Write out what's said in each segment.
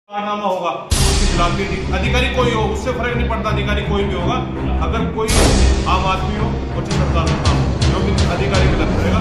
कारनामा होगा उसके खिलाफ भी अधिकारी कोई हो, उससे फर्क नहीं पड़ता, अधिकारी कोई भी होगा। अगर कोई आम आदमी हो और सरकार का काम हो, जो भी अधिकारी गलत करेगा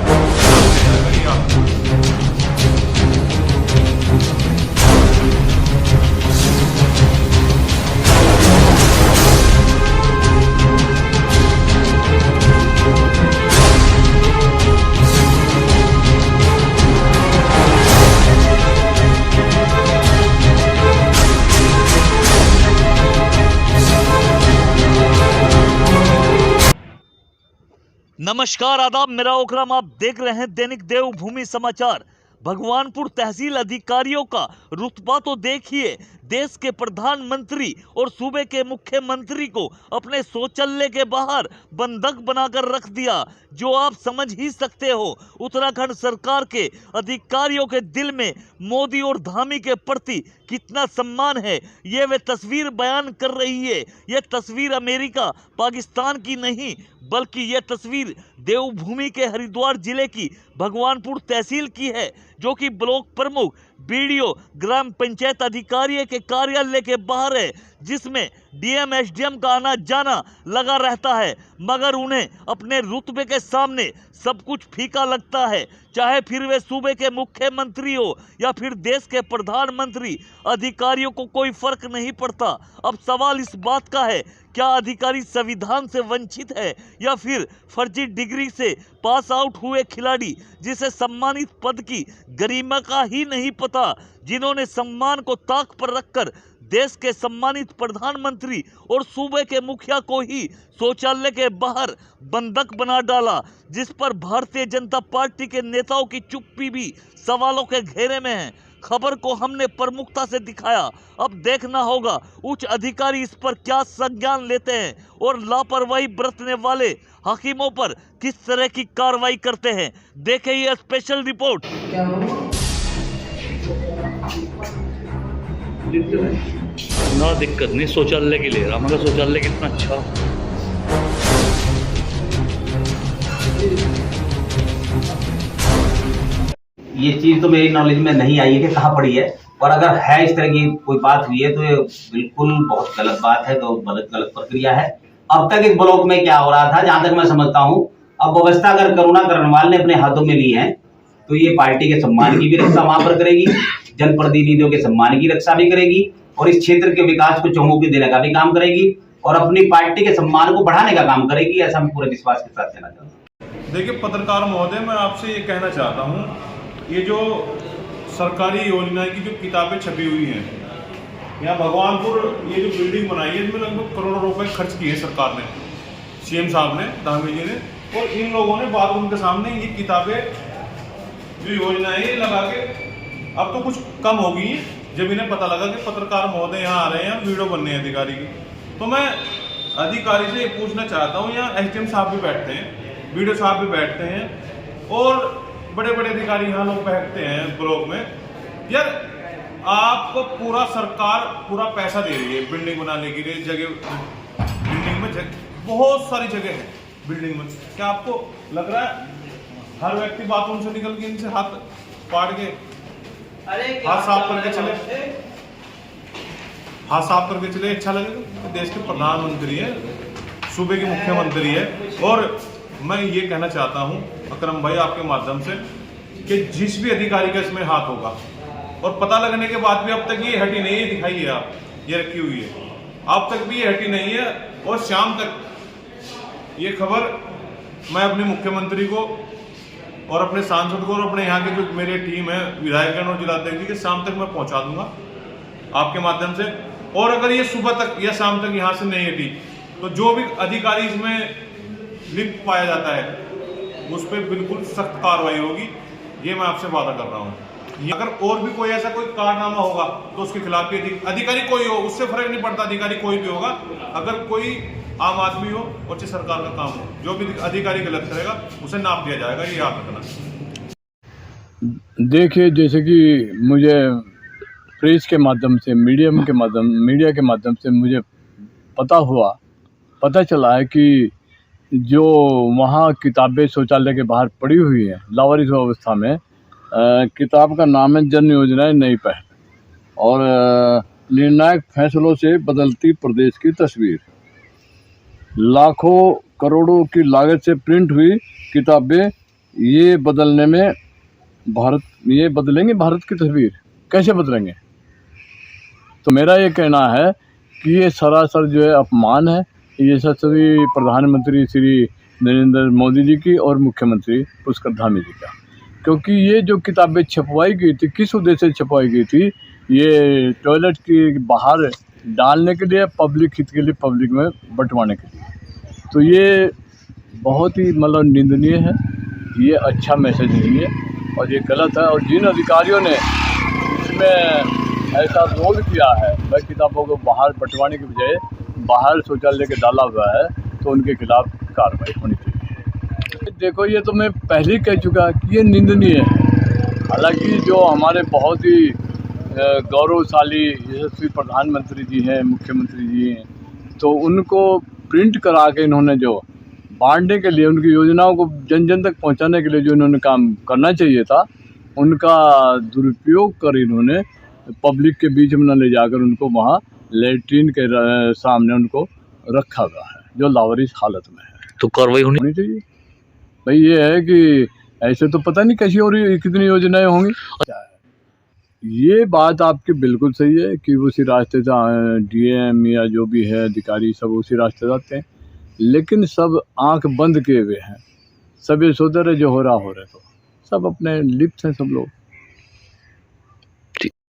नमस्कार, आदाब, मेरा ओकराम। आप देख रहे हैं दैनिक देवभूमि समाचार। भगवानपुर तहसील अधिकारियों का रुतबा तो देखिए। देश के प्रधानमंत्री और सूबे के मुख्यमंत्री को अपने शौचालय के बाहर बंधक बनाकर रख दिया, जो आप समझ ही सकते हो उत्तराखंड सरकार के अधिकारियों के दिल में मोदी और धामी के प्रति कितना सम्मान है। ये वे तस्वीर बयान कर रही है। ये तस्वीर अमेरिका पाकिस्तान की नहीं, बल्कि ये तस्वीर देवभूमि के हरिद्वार जिले की भगवानपुर तहसील की है, जो कि ब्लॉक प्रमुख बीडीओ ग्राम पंचायत अधिकारी के कार्यालय के बाहर है, जिसमें डीएम एसडीएम का आना जाना लगा रहता है। मगर उन्हें अपने रुतबे के सामने सब कुछ फीका लगता है, चाहे फिर वे सूबे के मुख्यमंत्री हो या फिर देश के प्रधानमंत्री। अधिकारियों को कोई फर्क नहीं पड़ता। अब सवाल इस बात का है, क्या अधिकारी संविधान से वंचित है या फिर फर्जी डिग्री से पास आउट हुए खिलाड़ी, जिसे सम्मानित पद की गरिमा का ही नहीं पता, जिन्होंने सम्मान को ताक पर रखकर देश के सम्मानित प्रधानमंत्री और सूबे के मुखिया को ही शौचालय के बाहर बंधक बना डाला, जिस पर भारतीय जनता पार्टी के नेताओं की चुप्पी भी सवालों के घेरे में है। खबर को हमने प्रमुखता से दिखाया। अब देखना होगा उच्च अधिकारी इस पर क्या संज्ञान लेते हैं और लापरवाही बरतने वाले हकीमों पर किस तरह की कार्रवाई करते हैं। देखें ये स्पेशल रिपोर्ट। ना दिक्कत नहीं, शौचालय के लिए हमारा शौचालय कितना अच्छा। ये चीज तो मेरी नॉलेज में नहीं आई है कि कहाँ पड़ी है, और अगर है इस तरह की कोई बात हुई है तो ये बिल्कुल बहुत गलत बात है, तो गलत प्रक्रिया है। अब तक इस ब्लॉक में क्या हो रहा था, जहां तक मैं समझता हूँ, अब व्यवस्था अगर करुणा करणवाल ने अपने हाथों में ली है तो ये पार्टी के सम्मान की भी रक्षा वहां पर करेगी, जनप्रतिनिधियों के सम्मान की रक्षा भी करेगी, और इस क्षेत्र के विकास को चौमुखी देने का भी काम करेगी, और अपनी पार्टी के सम्मान को बढ़ाने का काम करेगी। ऐसा मैं पूरे विश्वास के साथ कहना चाहता हूँ। देखिए पत्रकार महोदय, मैं आपसे ये कहना चाहता हूँ, ये जो सरकारी योजना की जो किताबें छपी हुई हैं, यहाँ भगवानपुर ये जो बिल्डिंग बनाई है, इसमें लगभग करोड़ों रुपए खर्च किए सरकार ने, सीएम साहब ने, धामी जी ने, और इन लोगों ने बाथरूम के सामने ये किताबें जो योजना है ये लगा के अब तो कुछ कम हो गई है, जब इन्हें पता लगा कि पत्रकार महोदय यहाँ आ रहे हैं, वीडियो बनने हैं अधिकारी की। तो मैं अधिकारी से ये पूछना चाहता हूँ, यहाँ एसडीएम साहब भी बैठते हैं, बीडीओ साहब भी बैठते हैं, और बड़े बड़े अधिकारी यहाँ लोग बैठते हैं ब्लॉक में। यार आपको पूरा सरकार पूरा पैसा दे रही है बिल्डिंग बनाने के लिए, बिल्डिंग में बहुत सारी जगह है बिल्डिंग में। क्या आपको लग रहा है हर व्यक्ति बाथरूम से निकल के इनसे हाथ पाड़ के हाथ साफ करके चले, हाथ साफ करके चले, अच्छा लगेगा? देश के प्रधानमंत्री है, सूबे के मुख्यमंत्री है। और मैं ये कहना चाहता हूँ अकरम भाई आपके माध्यम से, कि जिस भी अधिकारी का इसमें हाथ होगा, और पता लगने के बाद भी अब तक ये हटी नहीं है, दिखाइए आप, ये रखी हुई है, अब तक भी ये हटी नहीं है, और शाम तक ये खबर मैं अपने मुख्यमंत्री को और अपने सांसद को और अपने यहाँ के जो मेरे टीम है, विधायकगण और जिलाध्यक्ष जी के, शाम तक मैं पहुँचा दूंगा आपके माध्यम से। और अगर ये सुबह तक या शाम तक यहाँ से नहीं हटी, तो जो भी अधिकारी इसमें लिप्त पाया जाता है उस पर बिल्कुल सख्त कार्रवाई होगी, ये मैं आपसे वादा कर रहा हूँ। अगर और भी कोई ऐसा कोई कारनामा होगा तो उसके खिलाफ भी अधिकारी कोई हो, उससे फर्क नहीं पड़ता, अधिकारी कोई भी होगा। अगर कोई आम आदमी हो और चाहे सरकार का काम हो, जो भी अधिकारी गलत करेगा उसे नाप दिया जाएगा, ये याद रखना। देखिए, जैसे कि मुझे प्रेस के माध्यम से, मीडिया के माध्यम से मुझे पता चला है कि जो वहाँ किताबें शौचालय के बाहर पड़ी हुई हैं लावारिस अवस्था में, किताब का नाम है जन योजनाएं नई पहल, और निर्णायक फैसलों से बदलती प्रदेश की तस्वीर। लाखों करोड़ों की लागत से प्रिंट हुई किताबें ये बदलेंगे भारत की तस्वीर। कैसे बदलेंगे? तो मेरा ये कहना है कि ये सरासर जो है अपमान है। ये सभी प्रधानमंत्री श्री नरेंद्र मोदी जी की और मुख्यमंत्री पुष्कर धामी जी का, क्योंकि ये जो किताबें छपवाई गई थी किस उद्देश्य से छपवाई गई थी? ये टॉयलेट की बाहर डालने के लिए, पब्लिक हित के लिए, पब्लिक में बंटवाने के लिए। तो ये बहुत ही मतलब निंदनीय है, ये अच्छा मैसेज नहीं है और ये गलत है। और जिन अधिकारियों ने इसमें ऐसा रोल किया है, वह किताबों को बाहर बंटवाने के बजाय बाहर शौचालय के डाला हुआ है, तो उनके खिलाफ कार्रवाई होनी चाहिए। देखो, ये तो मैं पहले ही कह चुका कि ये निंदनीय है। हालांकि जो हमारे बहुत ही गौरवशाली यशस्वी प्रधानमंत्री जी हैं, मुख्यमंत्री जी हैं, तो उनको प्रिंट करा के इन्होंने जो बांटने के लिए, उनकी योजनाओं को जन जन तक पहुंचाने के लिए जो इन्होंने काम करना चाहिए था, उनका दुरुपयोग कर इन्होंने पब्लिक के बीच में न ले जाकर उनको वहाँ लेट्रिन के सामने उनको रखा हुआ है, जो लावारिस हालत में है। तो कार्रवाई होनी चाहिए। भाई ये है कि ऐसे तो पता नहीं कैसी और कितनी योजनाएं होंगी। ये बात आपकी बिल्कुल सही है कि उसी रास्ते से डीएम या जो भी है अधिकारी सब उसी रास्ते से आते हैं, लेकिन सब आंख बंद किए हुए हैं। सब ये सोच रहे जो हो रहा तो सब अपने लिप्त हैं सब लोग।